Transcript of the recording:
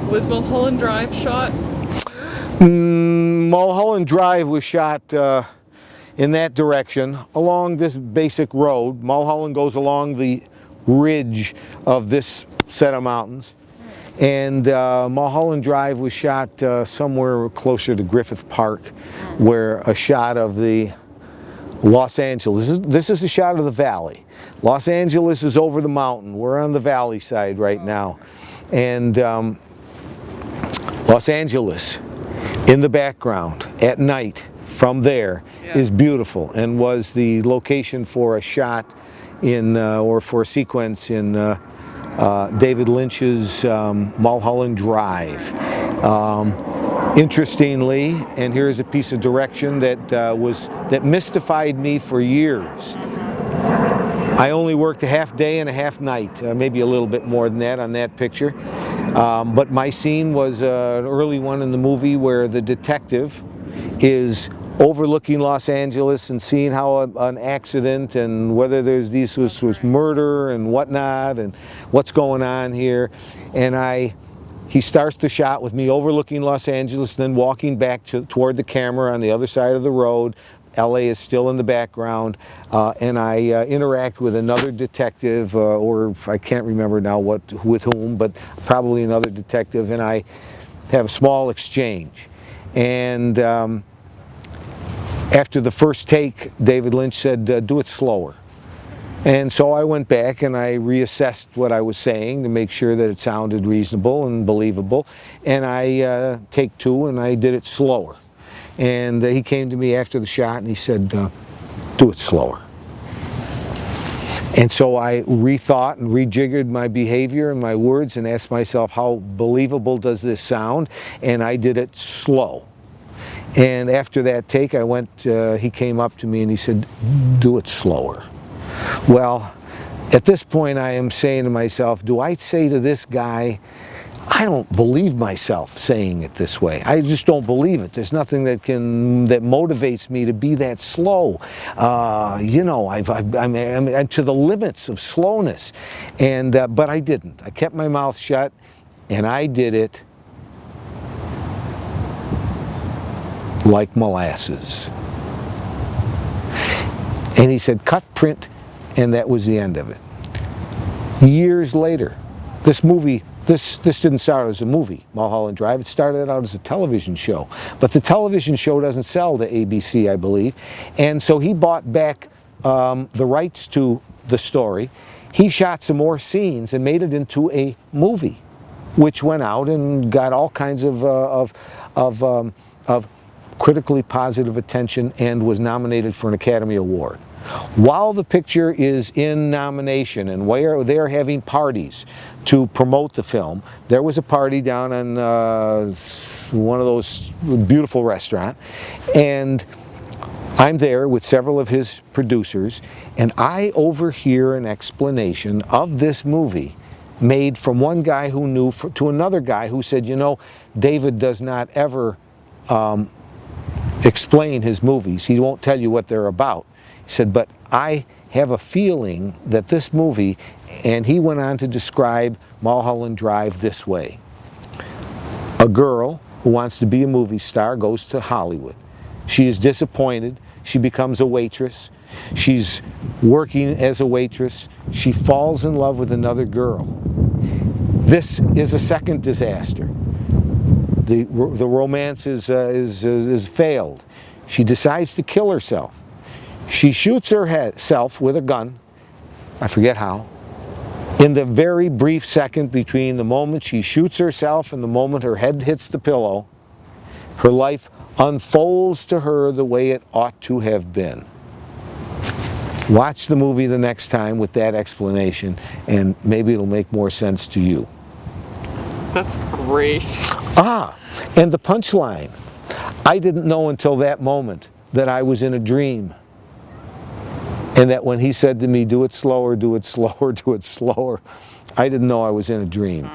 Was Mulholland Drive shot? Mulholland Drive was shot in that direction along this basic road. Mulholland goes along the ridge of this set of mountains, and Mulholland Drive was shot somewhere closer to Griffith Park, where a shot of the Los Angeles, this is a shot of the valley. Los Angeles is over the mountain. We're on the valley side right now, and Los Angeles in the background at night from there is beautiful, and was the location for a shot in or for a sequence in David Lynch's Mulholland Drive. Interestingly, and here's a piece of direction that mystified me for years. I only worked a half day and a half night, maybe a little bit more than that on that picture. But my scene was an early one in the movie where the detective is overlooking Los Angeles and seeing how an accident and whether this was murder and whatnot and what's going on here. And he starts the shot with me overlooking Los Angeles, then walking back toward the camera on the other side of the road. LA is still in the background, and I interact with another detective, or I can't remember now with whom, but probably another detective, and I have a small exchange. And after the first take, David Lynch said, do it slower. And so I went back and I reassessed what I was saying to make sure that it sounded reasonable and believable, and I take two and I did it slower. And he came to me after the shot and he said, do it slower. And so I rethought and rejiggered my behavior and my words and asked myself, how believable does this sound? And I did it slow. And after that take, he came up to me and he said, do it slower. Well, at this point I am saying to myself, do I say to this guy, I don't believe myself saying it this way. I just don't believe it. There's nothing that motivates me to be that slow. You know, I'm to the limits of slowness, and but I didn't. I kept my mouth shut, and I did it like molasses. And he said, cut, print, and that was the end of it. Years later, this movie. This didn't start as a movie, Mulholland Drive. It started out as a television show. But the television show doesn't sell to ABC, I believe. And so he bought back the rights to the story. He shot some more scenes and made it into a movie, which went out and got all kinds of critically positive attention and was nominated for an Academy Award. While the picture is in nomination and where they're having parties to promote the film, there was a party down on one of those beautiful restaurants, and I'm there with several of his producers, and I overhear an explanation of this movie made from one guy who knew to another guy who said, you know, David does not ever explain his movies. He won't tell you what they're about. He said, but I have a feeling that this movie, and he went on to describe Mulholland Drive this way. A girl who wants to be a movie star goes to Hollywood. She is disappointed. She becomes a waitress. She's working as a waitress. She falls in love with another girl. This is a second disaster. The romance is failed. She decides to kill herself. She shoots herself with a gun, I forget how. In the very brief second between the moment she shoots herself and the moment her head hits the pillow, her life unfolds to her the way it ought to have been. Watch the movie the next time with that explanation, and maybe it'll make more sense to you. That's great. And the punchline. I didn't know until that moment that I was in a dream. And that when he said to me, do it slower, do it slower, do it slower, I didn't know I was in a dream.